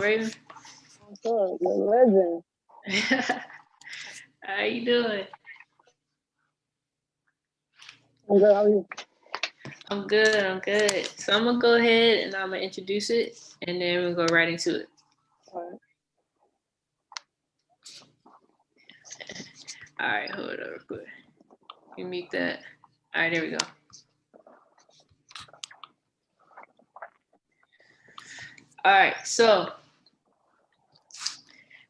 Raven? What's up? The legend. How you doing? I'm good. How are you? I'm good. I'm good. So I'm gonna go ahead and I'm gonna introduce it, and then we'll go right into it. All right. All right, hold on real quick. You meet that. All right, there we go. All right, so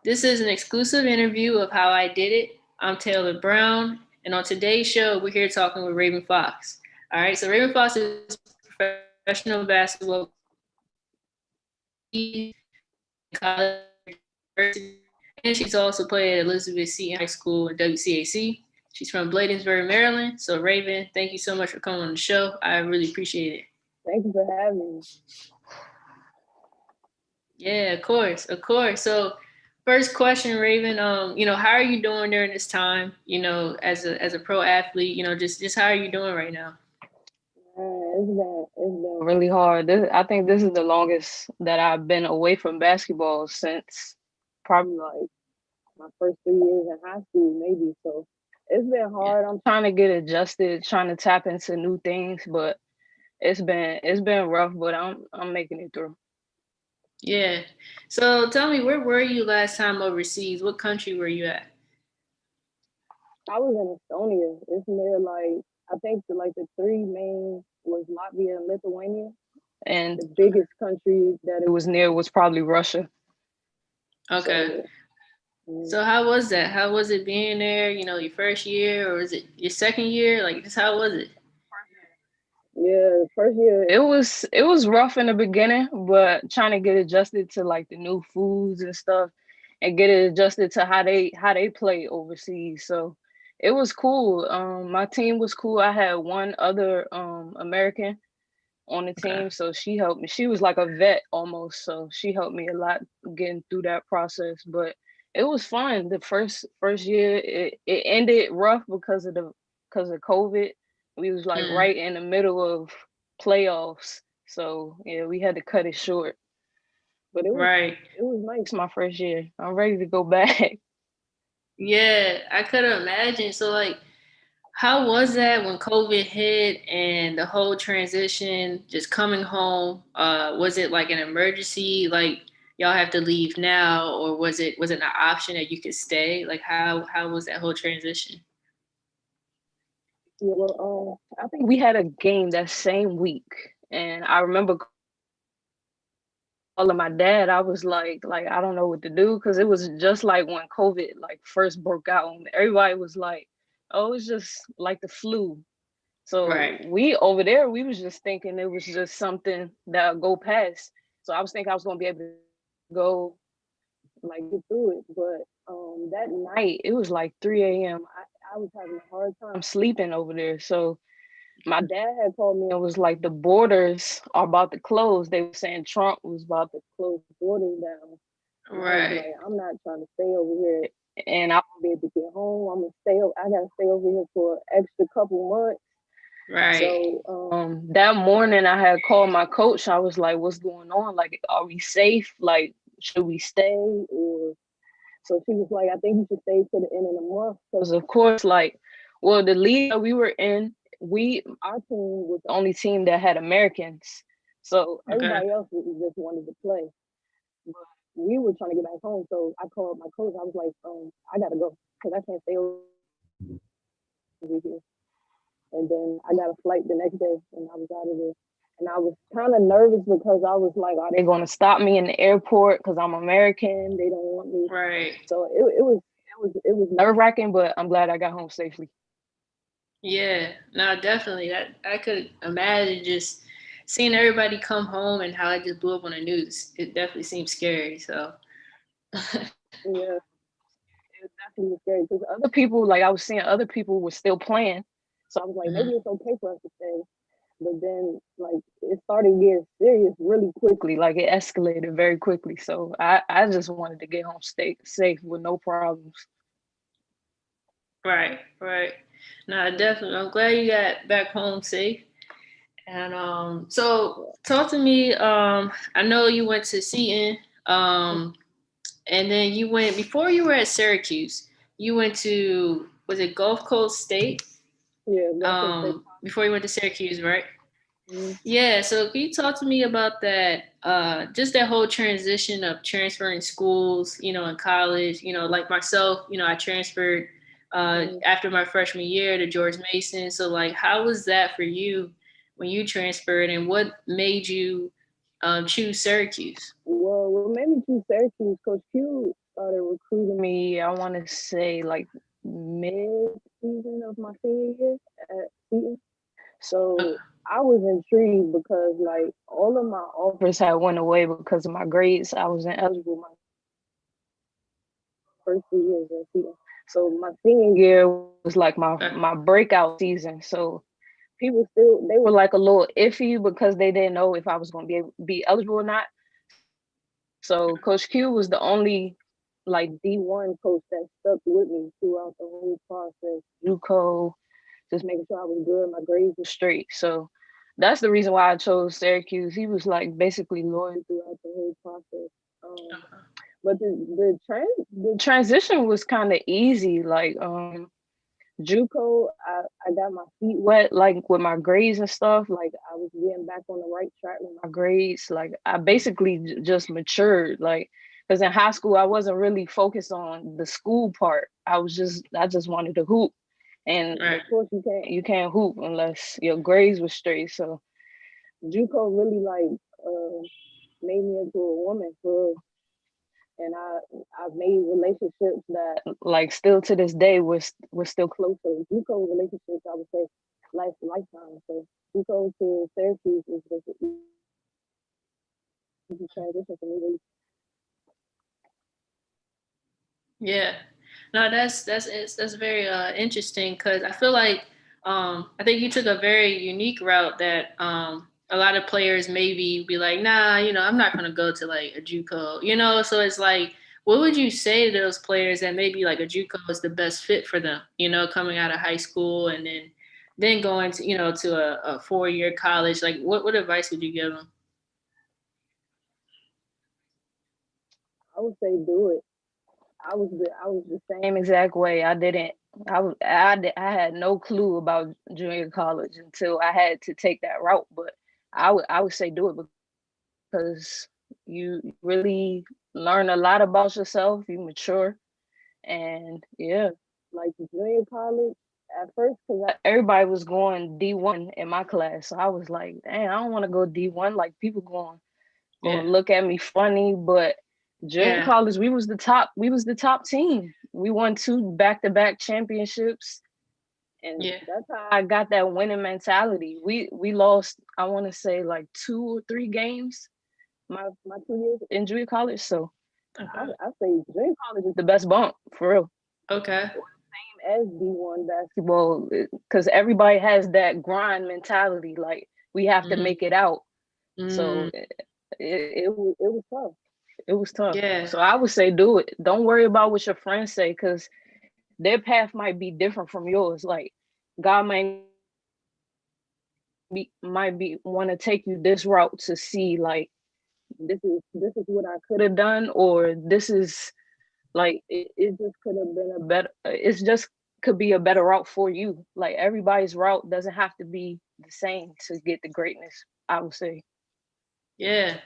this is an exclusive interview of How I Did It. I'm Taylor Brown, and on today's show, we're here talking with Raven Fox. All right, so Raven Fox is a professional basketball college, and she's also played at Elizabeth Seton High School and WCAC. She's from Bladensburg, Maryland. So Raven, thank you so much for coming on the show. I really appreciate it. Thank you for having me. Yeah, of course, of course. So first question, Raven, how are you doing during this time, as a pro athlete, just how are you doing right now? It's been really hard. I think this is the longest that I've been away from basketball since probably like my first 3 years in high school, maybe. So it's been Yeah. hard. I'm trying to get adjusted, trying to tap into new things, but it's been rough, but I'm making it through. Yeah. So tell me, where were you last time overseas? What country were you at? I was in Estonia. It's near like I think the three main was Latvia and Lithuania, and the biggest country that it was near was probably Russia. Okay. So So how was that? How was it being there? Your first year, or is it your second year? Like, just how was it? yeah, first year it was rough in the beginning, but trying to get adjusted to like the new foods and stuff, and get it adjusted to how they play overseas. So it was cool. My team was cool. I had one other American on the Okay. team, so she helped me. She was like a vet almost, so she helped me a lot getting through that process. But it was fun. The first year it ended rough because of COVID. We was like Mm, right in the middle of playoffs, so yeah, we had to cut it short. But right. it was nice my first year. I'm ready to go back. Yeah, I could imagine. So, like, how was that when COVID hit and the whole transition, just coming home? Was it like an emergency, like y'all have to leave now, or was it an option that you could stay? Like, how was that whole transition? Yeah, well, I think we had a game that same week, and I remember calling my dad. I was like I don't know what to do because it was just like when COVID like first broke out. And everybody was like, "Oh, it's just like the flu." So Right. we over there, we was just thinking it was just something that'll go past. So I was thinking I was gonna be able to go like get through it. But that night it was like 3 a.m. I was having a hard time sleeping over there. So my dad had called me and was like, the borders are about to close. They were saying Trump was about to close the borders down. And I was Right. like, I'm not trying to stay over here and I won't be able to get home. I'm gonna I gotta stay over here for an extra couple months. Right. So that morning I had called my coach. I was like, what's going on? Like, are we safe? Like, should we stay? Or so she was like, I think you should stay to the end of the month. Because of course, like, well, the league that we were in, our team was the only team that had Americans. So Okay. everybody else just wanted to play. But we were trying to get back home. So I called my coach. I was like, I gotta go because I can't stay over here. And then I got a flight the next day and I was out of there. And I was kind of nervous because I was like, are they going to stop me in the airport because I'm American? They don't want me. Right. So it was nerve wracking, but I'm glad I got home safely. Yeah. No, definitely. That I could imagine just seeing everybody come home and how it just blew up on the news. It definitely seems scary. So. Yeah, it was definitely scary because other people, like I was seeing other people were still playing. So I was like, maybe Mhm. it's okay for us to stay. But then, like, it started getting serious really quickly. Like, it escalated very quickly. So I just wanted to get home stay safe with no problems. Right, right. No, definitely. I'm glad you got back home safe. And so talk to me. I know you went to Seton. And then you went before you were at Syracuse. You went to was it Gulf Coast State? Yeah, Gulf Coast State. Before you went to Syracuse, right? Mm-hmm. Yeah. So can you talk to me about that? Just that whole transition of transferring schools. In college. Like myself. I transferred after my freshman year to George Mason. So like, how was that for you when you transferred, and what made you choose Syracuse? Well, what made me choose Syracuse, Coach Q started recruiting me, I want to say like mid-season of my senior year at Seton. So I was intrigued because like all of my offers had went away because of my grades. I was ineligible my first 3 years at Seton. So my senior year was like my breakout season. So people they were like a little iffy because they didn't know if I was going to be eligible or not. So Coach Q was the only like D1 coach that stuck with me throughout the whole process. JUCO, just making sure I was good, my grades were straight. So that's the reason why I chose Syracuse. He was like basically loyal throughout the whole process. But the transition was kind of easy. Like JUCO, I got my feet wet, like with my grades and stuff. Like I was getting back on the right track with my grades. Like I basically just matured. Like because in high school I wasn't really focused on the school part. I just wanted to hoop, and of course you can't hoop unless your grades were straight. So JUCO really like made me into a woman for real. And I've made relationships that like still to this day we're still close. So JUCO relationships I would say lifetime. So JUCO to Syracuse is just an easy transition for me. Yeah, no, that's very interesting because I feel like I think you took a very unique route that a lot of players maybe be like, nah, I'm not gonna go to like a JUCO, So it's like, what would you say to those players that maybe like a JUCO is the best fit for them, coming out of high school and then going to to a 4-year college? Like, what advice would you give them? I would say do it. I was the same exact way. I had no clue about junior college until I had to take that route. But I would say do it because you really learn a lot about yourself. You mature, and yeah, like junior college at first because everybody was going D1 in my class, so I was like, dang, I don't want to go D1. Like people going to look at me funny, but junior college, we was the top team. We won 2 back-to-back championships, and that's how I got that winning mentality. We lost, I want to say like 2 or 3 games my 2 years in junior college. So I say junior college is the best bump for real. Okay. Same as D1 basketball, because everybody has that grind mentality. Like we have to make it out. So it was tough. It was tough. Yeah. So I would say do it. Don't worry about what your friends say because their path might be different from yours. Like God might be want to take you this route to see like this is what I could have done, or this is like it just could have been a better. It's just could be a better route for you. Like everybody's route doesn't have to be the same to get the greatness, I would say. Yeah.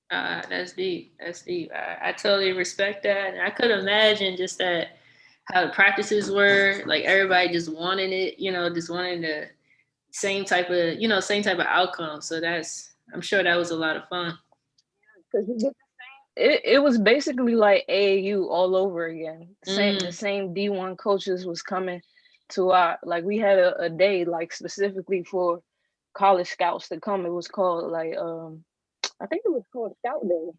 That's deep. That's deep. I totally respect that. And I could imagine just that how the practices were, like everybody just wanting it, just wanting the same type of outcome. So I'm sure that was a lot of fun. Because you get it was basically like AAU all over again. The same D1 coaches was coming to our like we had a day like specifically for college scouts to come. It was called like I think it was called Scout Day.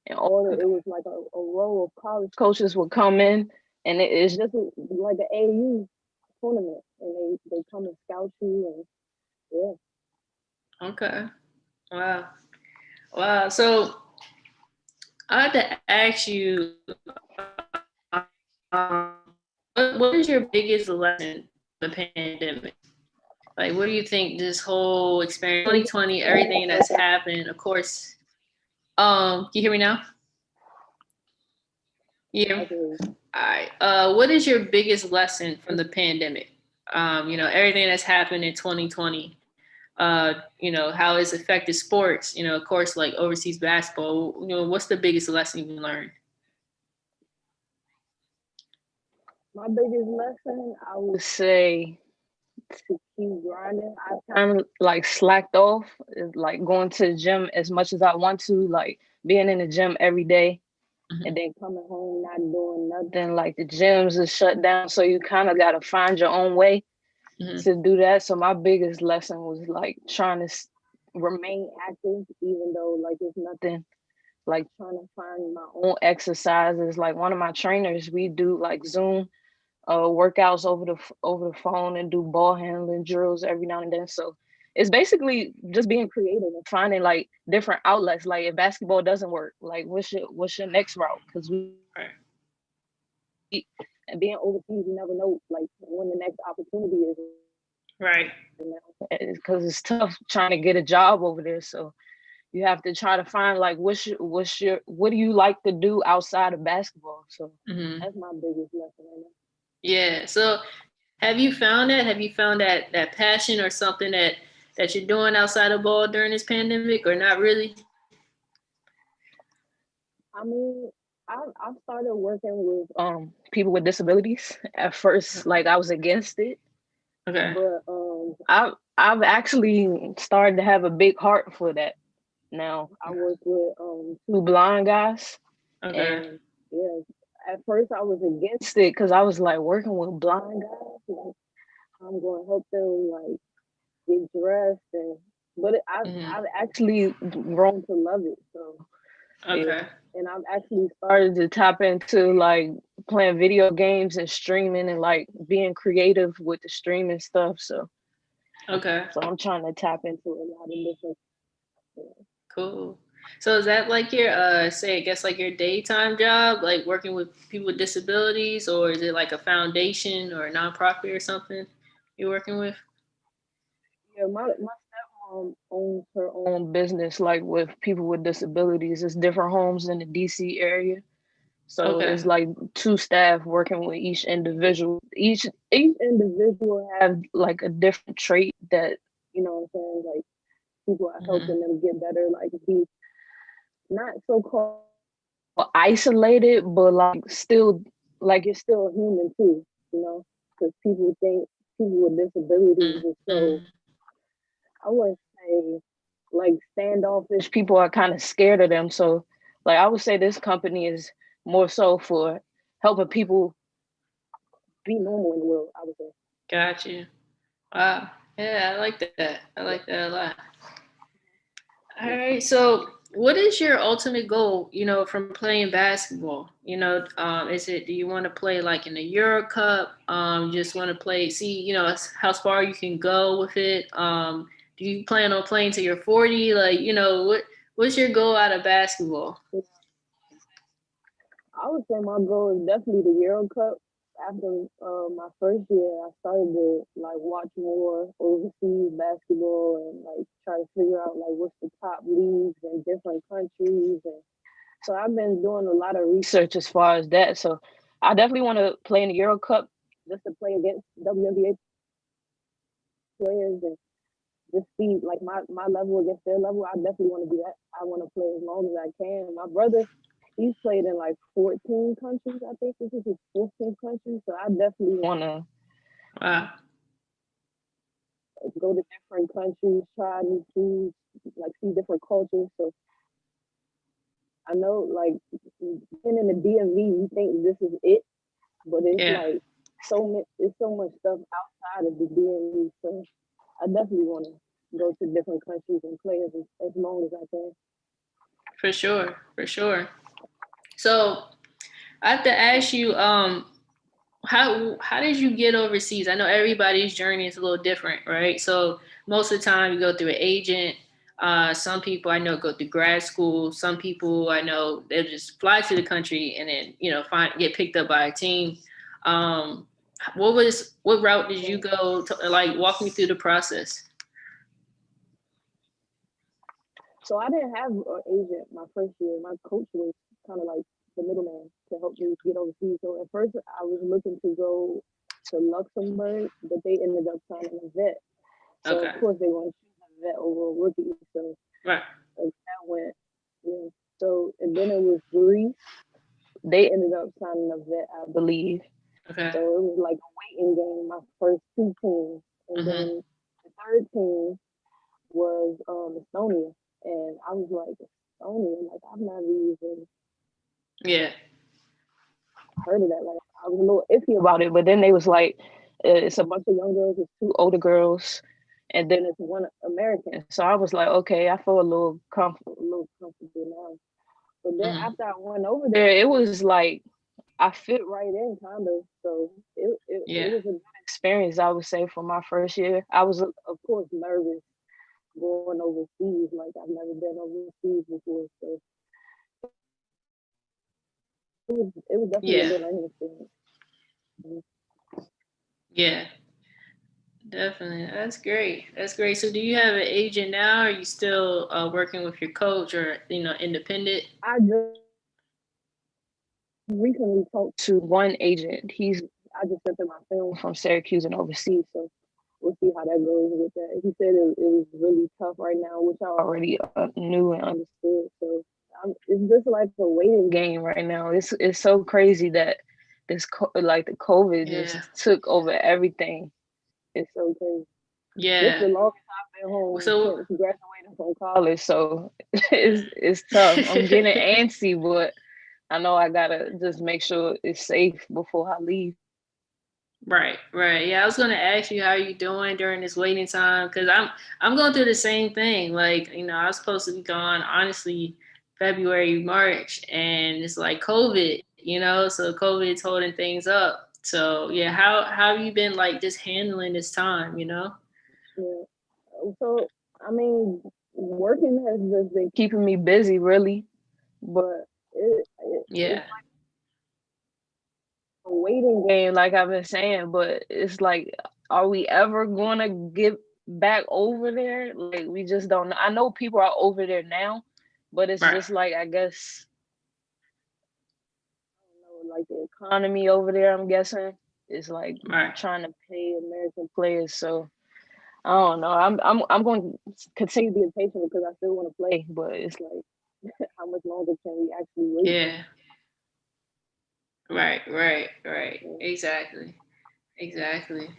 And it was like a row of college coaches would come in and it's just like an AAU tournament and they come and scout you and yeah. Okay. Wow. Wow. So I had to ask you, um, what is your biggest lesson from the pandemic? Like, what do you think this whole experience, 2020, everything that's happened? Of course, can you hear me now? Yeah. I can. All right. What is your biggest lesson from the pandemic? Everything that's happened in 2020. How it's affected sports. Of course, like overseas basketball. What's the biggest lesson you learned? My biggest lesson, I would say, to keep grinding. I kind of like slacked off, like going to the gym as much as I want to, like being in the gym every day Mm-hmm. and then coming home not doing nothing. Like the gyms is shut down, so you kind of got to find your own way Mm-hmm. to do that. So my biggest lesson was like trying to remain active, even though like it's nothing. Like trying to find my own exercises. Like one of my trainers, we do like Zoom workouts over the phone and do ball handling drills every now and then. So it's basically just being creative and finding like different outlets. Like if basketball doesn't work, like what's your next route? Because we Right. and being overseas, you never know like when the next opportunity is. Right. Because it's tough trying to get a job over there. So you have to try to find like what do you like to do outside of basketball? So Mm-hmm. that's my biggest lesson right now. Yeah. So, have you found that? Have you found that passion or something that you're doing outside of ball during this pandemic, or not really? I mean, I started working with people with disabilities. At first, like I was against it, Okay. but I've actually started to have a big heart for that now. I work with two blind guys, Okay. and yeah, at first I was against it because I was like working with blind guys, like I'm going to help them like get dressed but Mm-hmm. I've actually grown to love it. So yeah. Okay. And I've actually started to tap into like playing video games and streaming and like being creative with the streaming stuff. Okay. So I'm trying to tap into a lot of different. Cool. So is that like your say I guess like your daytime job, like working with people with disabilities, or is it like a foundation or a nonprofit or something you're working with? Yeah, my stepmom owns her own business like with people with disabilities. It's different homes in the DC area. So Okay. it's like two staff working with each individual. Each individual have like a different trait that, you know what I'm saying, like people are Hmm. helping them get better, like be not so called isolated, but like still like you're still human too, you know? Because people think people with disabilities are so, Hmm. I wouldn't say like standoffish. People are kind of scared of them. So like I would say this company is more so for helping people be normal in the world, I would say. Got you. Wow. Yeah, I like that. I like that a lot. All Yeah. right. So, what is your ultimate goal? From playing basketball. Is it do you want to play like in the Euro Cup? Just want to play, see, how far you can go with it. Do you plan on playing till you're 40? Like, what's your goal out of basketball? I would say my goal is definitely the Euro Cup. After my first year, I started to like watch more overseas basketball and like try to figure out like what's the top leagues in different countries. And so I've been doing a lot of research as far as that. So I definitely want to play in the Euro Cup just to play against WNBA players and just see like my level against their level. I definitely want to do that. I want to play as long as I can. My brother, he's played in like 14 countries. I think this is his 14th country. So I definitely want to Wow. go to different countries, try new foods, like see different cultures. So I know like being in the DMV, you think this is it, but it's Yeah, like it's so much stuff outside of the DMV. So I definitely want to go to different countries and play as long as I can. for sure, for sure. So I have to ask you, how did you get overseas? I know everybody's journey is a little different, right? So most of the time you go through an agent. Some people I know go through grad school. Some people I know they just fly to the country and then find get picked up by a team. Um, what route did you go to? Like walk me through the process. So I didn't have an agent my first year. My coach was kind of like the middleman to help me get overseas. So at first I was looking to go to Luxembourg, but they ended up signing a vet. So Okay. of course they want to choose a vet over a rookie. So Right. that went, yeah. So and then it was Greece. They ended up signing a vet, I believe. Okay. So it was like a waiting game, my first two teams. And then the third team was Estonia. And I was like, Estonia, like I've never even Yeah. heard of that. Like I was a little iffy about it, but then they was like, it's a bunch of young girls, it's two older girls, and then it's one American. So I was like, okay, I feel a little comfortable now. But then after I went over there, it was like I fit right in, kind of. So it was a good experience, I would say, for my first year. I was, of course, nervous going overseas. Like I've never been overseas before, so it was definitely a good learning experience. Yeah. Definitely. That's great. That's great. So do you have an agent now? Or are you still working with your coach or, independent? I just recently talked to one agent. I just sent him my film from Syracuse and overseas, so we'll see how that goes with that. He said it was really tough right now, which I already knew and understood. So it's just like a waiting game right now. It's so crazy that like the COVID just took over everything. It's so crazy. Yeah. This is the longest I've been home So since graduating from college, so it's tough. I'm getting antsy, but I know I gotta just make sure it's safe before I leave. Right, right. Yeah, I was gonna ask you how you doing during this waiting time because I'm going through the same thing. Like, I was supposed to be gone honestly February, March, and it's like COVID, so COVID's holding things up. So yeah, how have you been like just handling this time, Yeah. So I mean, working has just been keeping me busy, really, but it's like a waiting game, like I've been saying. But it's like, are we ever gonna get back over there? Like we just don't know. I know people are over there now, but it's just like, I guess, I don't know, like the economy over there, I'm guessing, is like trying to pay American players. So I don't know. I'm going to continue being patient because I still want to play, but it's like, how much longer can we actually wait? Yeah. Right, right, right. Exactly. Exactly.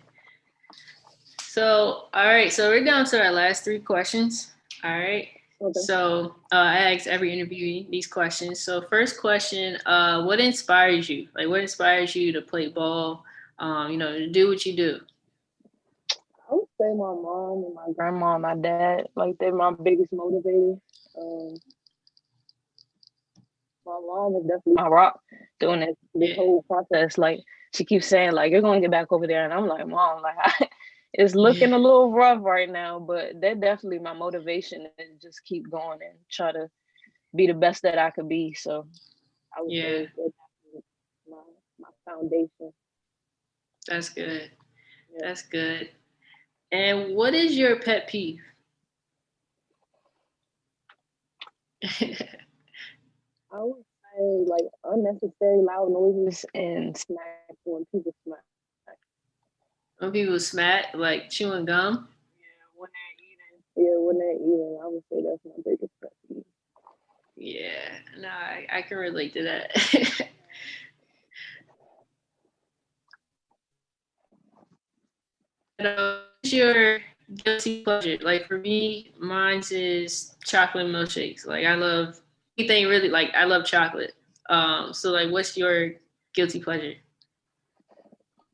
So, all right. So we're down to our last three questions. All right. Okay. So I ask every interviewee these questions. So first question, what inspires you? Like what inspires you to play ball, to do what you do? I would say my mom and my grandma and my dad, like they're my biggest motivators. My mom is definitely my rock during this whole process. Like she keeps saying, like, you're gonna get back over there, and I'm like, Mom, like it's looking a little rough right now, but they're definitely my motivation to just keep going and try to be the best that I could be. So I would say that's my foundation. That's good. Yeah. That's good. And what is your pet peeve? I would say like unnecessary loud noises and smacks when people smack. When people smack, like chewing gum? Yeah, when they're eating, I would say that's my biggest pet peeve. Yeah, no, I can relate to that. What's your guilty pleasure? Like for me, mine's is chocolate milkshakes. Like I love anything really. Like I love chocolate. So like, what's your guilty pleasure?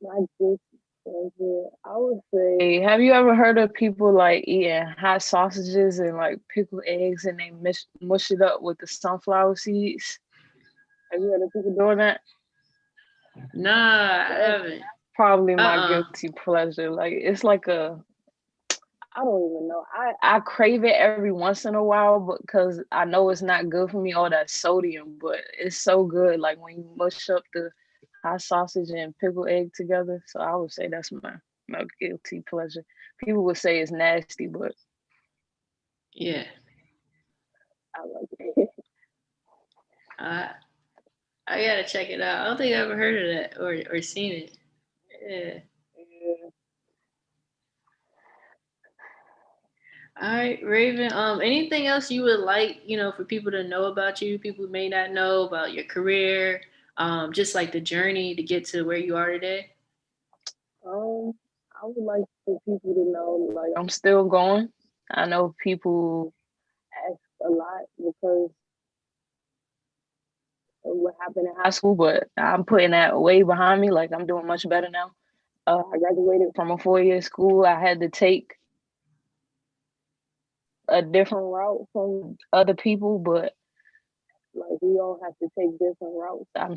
My guilty pleasure, I would say, have you ever heard of people like eating hot sausages and like pickled eggs and they mush it up with the sunflower seeds? Have you heard of people doing that? Nah, I haven't. Probably my guilty pleasure. Like it's like I don't even know. I crave it every once in a while because I know it's not good for me, all that sodium, but it's so good. Like when you mush up the hot sausage and pickled egg together. So I would say that's my guilty pleasure. People would say it's nasty, but yeah, I like it. I gotta check it out. I don't think I ever heard of that or seen it. Yeah. Yeah. All right, Raven. Anything else you would like, for people to know about you, people who may not know about your career, just like the journey to get to where you are today? Um, I would like for people to know, like, I'm still going. I know people ask a lot because of what happened in high school, but I'm putting that way behind me. Like, I'm doing much better now. I graduated from a 4-year school. I had to take a different route from other people, but like we all have to take different routes. I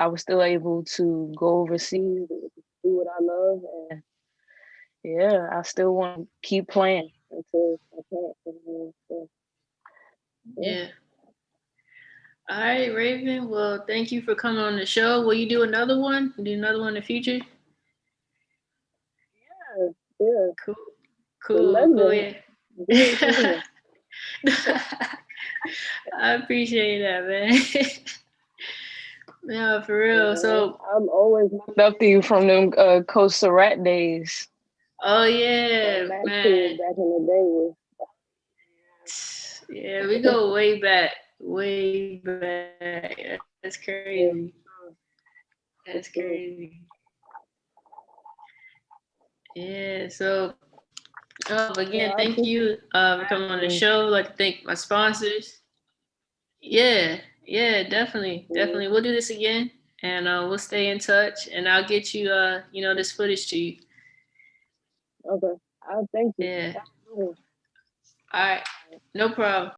was still able to go overseas, do what I love, and yeah, I still want to keep playing until I can't anymore. So yeah, Yeah. All right, Raven. Well, thank you for coming on the show. Will you do another one? Do another one in the future? yeah, yeah. Cool. But Cool. let's Cool. Yeah. do it again. I appreciate that, man. Yeah, for real. Yeah, So, I'm always looked up to you from them Coach Surratt days. oh yeah, From that kid man. back in the day was Yeah, we go way back. Way back. That's yeah, crazy. for That's sure. crazy. Yeah, so Yeah, again, I thank appreciate you for you coming on the having me. show. I'd like to thank my sponsors. Yeah, yeah, definitely, Yeah, definitely. We'll do this again, and we'll stay in touch. And I'll get you, this footage to you. okay. I thank you. Yeah. Have a good one. All right. No problem.